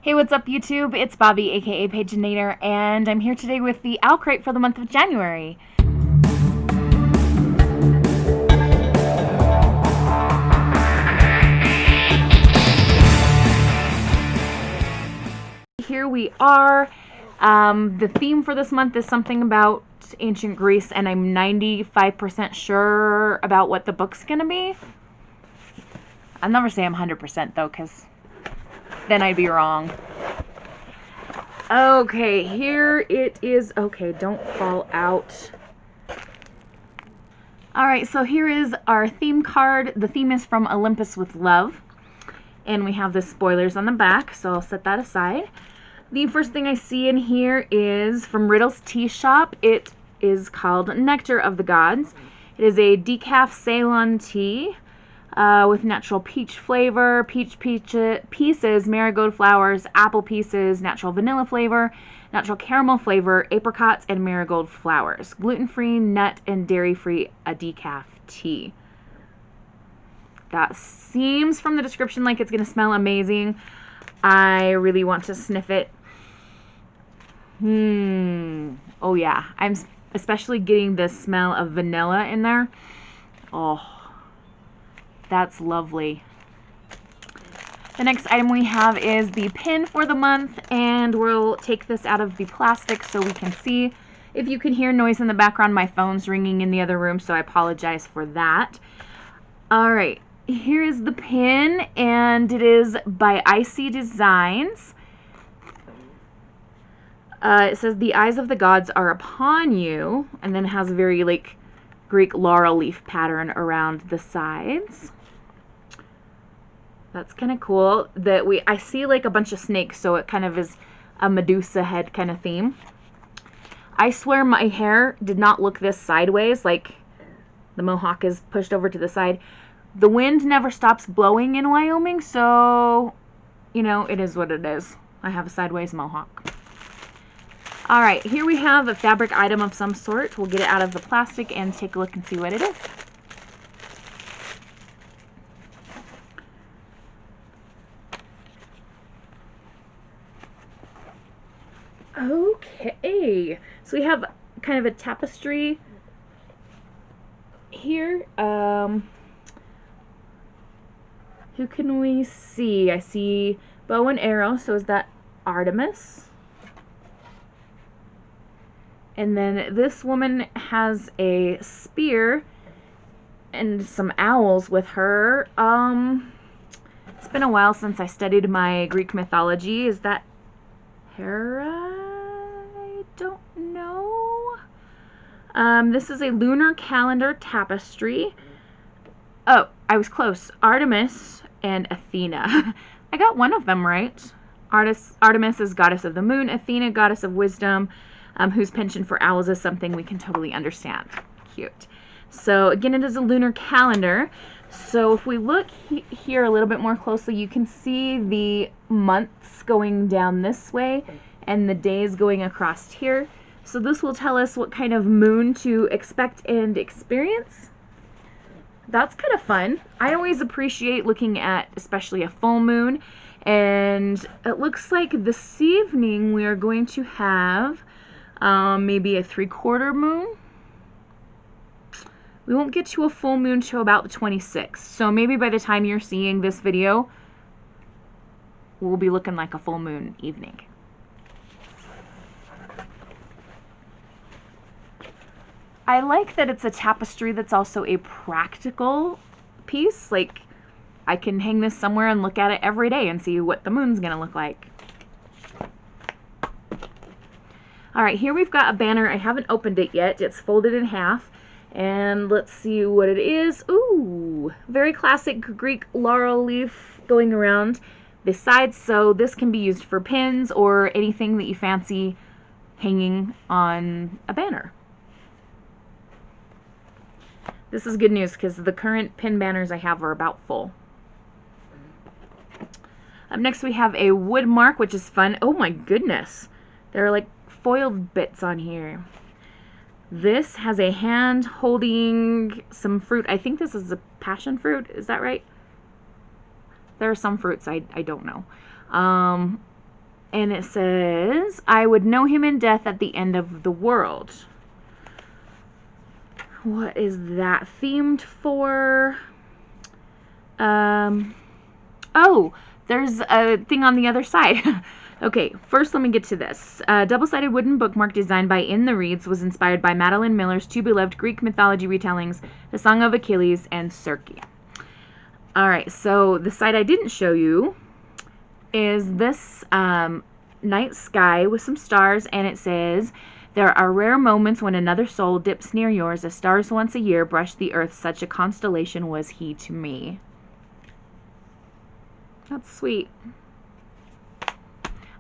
Hey, what's up YouTube? It's Bobi, aka Paginator, and I'm here today with the Owlcrate for the month of January. Here we are. The theme for this month is something about ancient Greece, and I'm 95% sure about what the book's gonna be. I'll never say I'm 100% though, because then I'd be wrong. Okay, here it is. Okay, don't fall out. Alright, so here is our theme card. The theme is from Olympus with Love. And we have the spoilers on the back, so I'll set that aside. The first thing I see in here is from Riddle's Tea Shop. It is called Nectar of the Gods. It is a decaf Ceylon tea with natural peach flavor, peach pieces, marigold flowers, apple pieces, natural vanilla flavor, natural caramel flavor, apricots, and marigold flowers. Gluten-free, nut, and dairy-free, a decaf tea. That seems from the description like it's going to smell amazing. I really want to sniff it. Oh yeah, I'm especially getting the smell of vanilla in there. Oh, that's lovely. The next item we have is the pin for the month, and we'll take this out of the plastic so we can see. If you can hear noise in the background, my phone's ringing in the other room, so I apologize for that. Alright, here is the pin, and it is by Icy Designs. It says, "The eyes of the gods are upon you," and then it has a very like Greek laurel leaf pattern around the sides. That's kind of cool. I see like a bunch of snakes, so it kind of is a Medusa head kind of theme. I swear my hair did not look this sideways, like the mohawk is pushed over to the side. The wind never stops blowing in Wyoming, so, you know, it is what it is. I have a sideways mohawk. Alright, here we have a fabric item of some sort. We'll get it out of the plastic and take a look and see what it is. Okay, so we have kind of a tapestry here. Who can we see? I see bow and arrow, so is that Artemis? And then this woman has a spear and some owls with her. It's been a while since I studied my Greek mythology. Is that Hera? I don't know. This is a lunar calendar tapestry. Oh, I was close. Artemis and Athena. I got one of them right. Artemis is goddess of the moon. Athena, goddess of wisdom, whose penchant for owls is something we can totally understand. Cute. So again, it is a lunar calendar. So if we look here a little bit more closely, you can see the months going down this way and the days going across here. So this will tell us what kind of moon to expect and experience. That's kind of fun. I always appreciate looking at especially a full moon, and it looks like this evening we are going to have maybe a 3/4 moon. We won't get to a full moon till about the 26th, so maybe by the time you're seeing this video, we'll be looking like a full moon evening. I like that it's a tapestry that's also a practical piece. Like, I can hang this somewhere and look at it every day and see what the moon's gonna look like. Alright, here we've got a banner. I haven't opened it yet. It's folded in half. And let's see what it is. Ooh, very classic Greek laurel leaf going around the sides. So this can be used for pins or anything that you fancy hanging on a banner. This is good news because the current pin banners I have are about full. Up next we have a wood mark, which is fun. Oh my goodness. There are like foiled bits on here. This has a hand holding some fruit. I think this is a passion fruit. Is that right? There are some fruits I don't know. And it says, I would know him in death at the end of the world. What is that themed for? Oh, there's a thing on the other side. Okay, first let me get to this. Double-sided wooden bookmark designed by In the Reeds was inspired by Madeline Miller's two beloved Greek mythology retellings, The Song of Achilles and Circe. Alright, so the side I didn't show you is this night sky with some stars, and it says, there are rare moments when another soul dips near yours, as stars once a year brush the earth, such a constellation was he to me. That's sweet.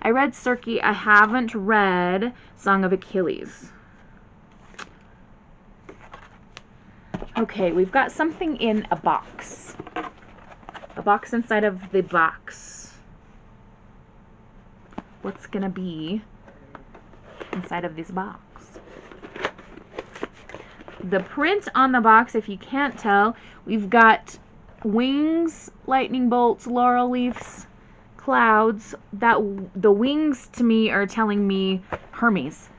I read Circe. I haven't read Song of Achilles. Okay, we've got something in a box. A box inside of the box. What's gonna be inside of this box? The print on the box, if you can't tell, we've got wings, lightning bolts, laurel leaves, clouds. That the wings to me are telling me Hermes.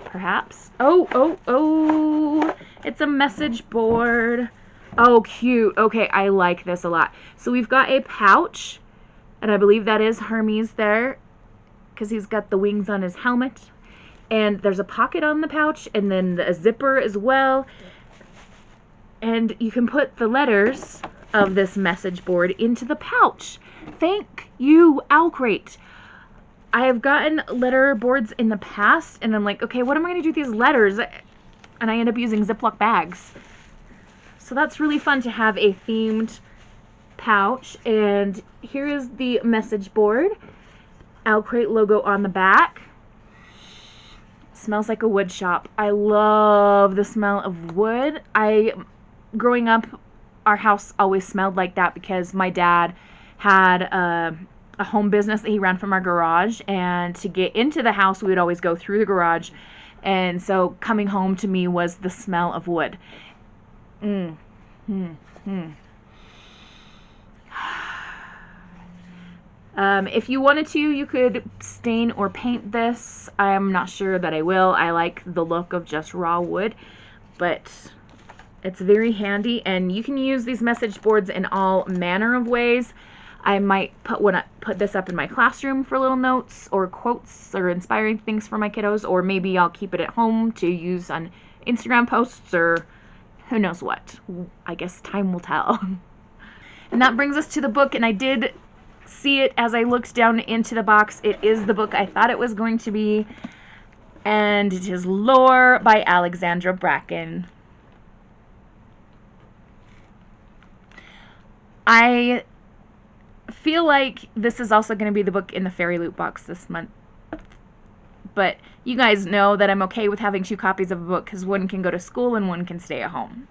Perhaps. Oh, it's a message board. Oh, cute. Okay, I like this a lot. So we've got a pouch, and I believe that is Hermes there, because he's got the wings on his helmet. And there's a pocket on the pouch, and then a zipper as well. And you can put the letters of this message board into the pouch. Thank you, Owlcrate. I have gotten letter boards in the past, and I'm like, okay, what am I going to do with these letters? And I end up using Ziploc bags. So that's really fun to have a themed pouch. And here is the message board. Owlcrate logo on the back. Smells like a wood shop. I love the smell of wood. Growing up, our house always smelled like that because my dad had a home business that he ran from our garage, and to get into the house we would always go through the garage, and so coming home to me was the smell of wood. If you wanted to, you could stain or paint this. I'm not sure that I will. I like the look of just raw wood, but it's very handy, and you can use these message boards in all manner of ways. I might put this up in my classroom for little notes or quotes or inspiring things for my kiddos, or maybe I'll keep it at home to use on Instagram posts or who knows what. I guess time will tell. And that brings us to the book, and I did see it as I looked down into the box. It is the book I thought it was going to be, and it is Lore by Alexandra Bracken. I feel like this is also going to be the book in the Fairy Loot box this month, but you guys know that I'm okay with having 2 copies of a book because one can go to school and one can stay at home.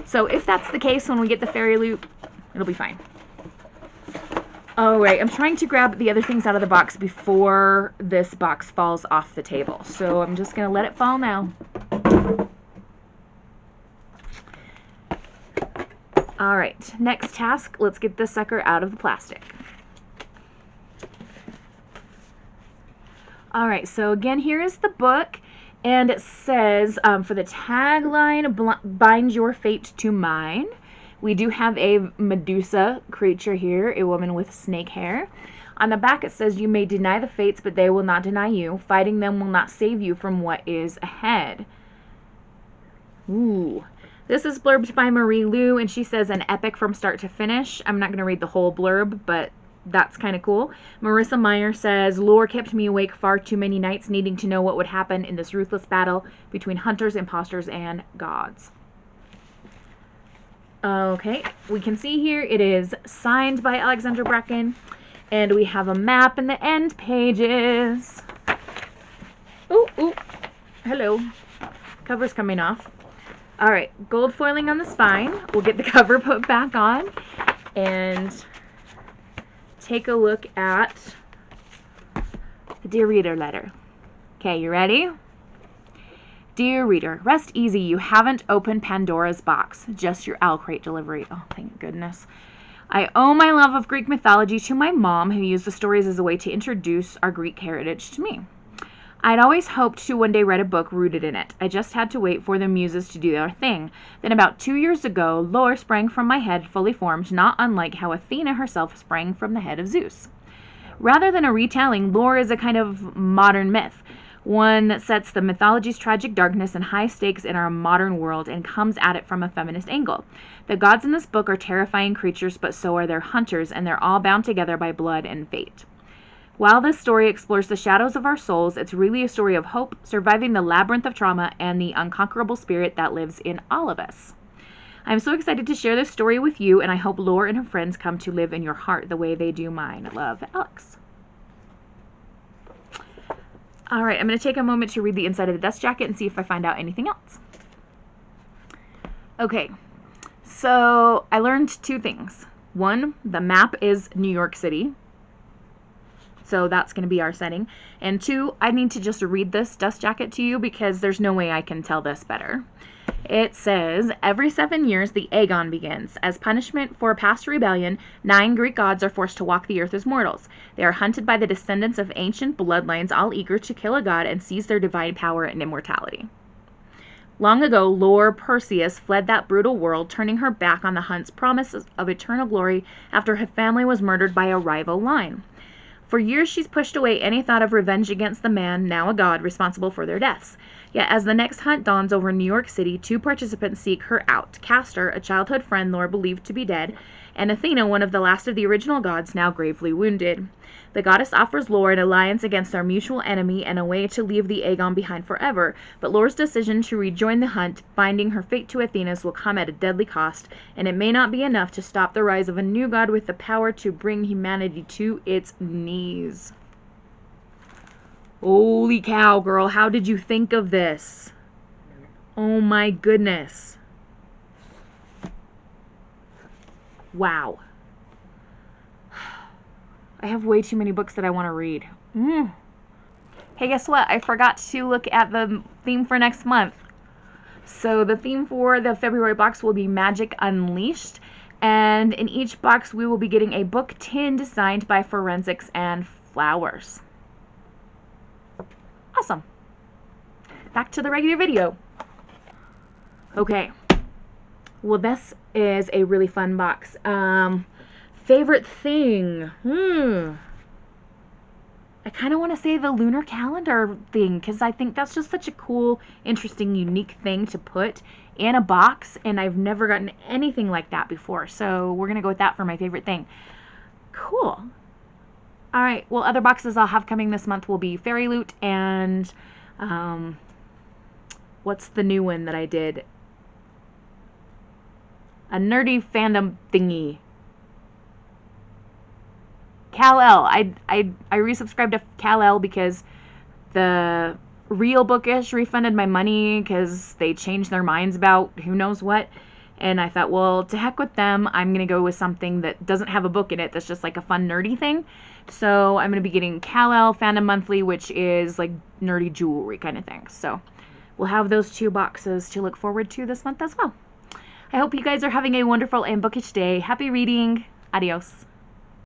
So if that's the case, when we get the Fairy Loot, it'll be fine. Alright, I'm trying to grab the other things out of the box before this box falls off the table, so I'm just going to let it fall now. Alright, next task, let's get this sucker out of the plastic. Alright, so again, here is the book, and it says, for the tagline, bind your fate to mine. We do have a Medusa creature here, a woman with snake hair. On the back it says, you may deny the fates, but they will not deny you. Fighting them will not save you from what is ahead. Ooh. This is blurbed by Marie Lu, and she says an epic from start to finish. I'm not going to read the whole blurb, but that's kind of cool. Marissa Meyer says, lore kept me awake far too many nights, needing to know what would happen in this ruthless battle between hunters, imposters, and gods. Okay, we can see here it is signed by Alexandra Bracken, and we have a map in the end pages. Ooh, hello. Cover's coming off. Alright, gold foiling on the spine. We'll get the cover put back on and take a look at the Dear Reader letter. Okay, you ready? Dear Reader, rest easy. You haven't opened Pandora's box. Just your Owlcrate delivery. Oh, thank goodness. I owe my love of Greek mythology to my mom, who used the stories as a way to introduce our Greek heritage to me. I'd always hoped to one day write a book rooted in it. I just had to wait for the muses to do their thing. Then about 2 years ago, lore sprang from my head fully formed, not unlike how Athena herself sprang from the head of Zeus. Rather than a retelling, lore is a kind of modern myth, one that sets the mythology's tragic darkness and high stakes in our modern world and comes at it from a feminist angle. The gods in this book are terrifying creatures, but so are their hunters, and they're all bound together by blood and fate. While this story explores the shadows of our souls, it's really a story of hope, surviving the labyrinth of trauma, and the unconquerable spirit that lives in all of us. I'm so excited to share this story with you, and I hope Lore and her friends come to live in your heart the way they do mine. Love, Alex. All right, I'm going to take a moment to read the inside of the dust jacket and see if I find out anything else. Okay, so I learned 2 things. 1, the map is New York City. So that's going to be our setting. And 2, I need to just read this dust jacket to you because there's no way I can tell this better. It says, every 7 years the Aegon begins. As punishment for a past rebellion, 9 Greek gods are forced to walk the earth as mortals. They are hunted by the descendants of ancient bloodlines, all eager to kill a god and seize their divine power and immortality. Long ago, Lore Perseus fled that brutal world, turning her back on the hunt's promises of eternal glory after her family was murdered by a rival line. For years she's pushed away any thought of revenge against the man, now a god, responsible for their deaths. Yet as the next hunt dawns over New York City, 2 participants seek her out. Castor, a childhood friend Lore believed to be dead, and Athena, one of the last of the original gods, now gravely wounded. The goddess offers Lore an alliance against their mutual enemy and a way to leave the Aegon behind forever, but Lore's decision to rejoin the hunt, binding her fate to Athena's, will come at a deadly cost, and it may not be enough to stop the rise of a new god with the power to bring humanity to its knees. Holy cow, girl, how did you think of this? Oh my goodness. Wow. I have way too many books that I want to read. Hey, guess what? I forgot to look at the theme for next month. So the theme for the February box will be Magic Unleashed. And in each box, we will be getting a book tin designed by Forensics and Flowers. Awesome. Back to the regular video. Okay. Well, this is a really fun box. Favorite thing? I kind of want to say the lunar calendar thing because I think that's just such a cool, interesting, unique thing to put in a box, and I've never gotten anything like that before. So we're going to go with that for my favorite thing. Cool. All right. Well, other boxes I'll have coming this month will be Fairy Loot and what's the new one that I did? A nerdy fandom thingy. Kal-El. I resubscribed to Kal-El because the Real Bookish refunded my money because they changed their minds about who knows what. And I thought, well, to heck with them. I'm going to go with something that doesn't have a book in it that's just like a fun nerdy thing. So I'm going to be getting Kal-El Fandom Monthly, which is like nerdy jewelry kind of thing. So we'll have those 2 boxes to look forward to this month as well. I hope you guys are having a wonderful and bookish day. Happy reading. Adios.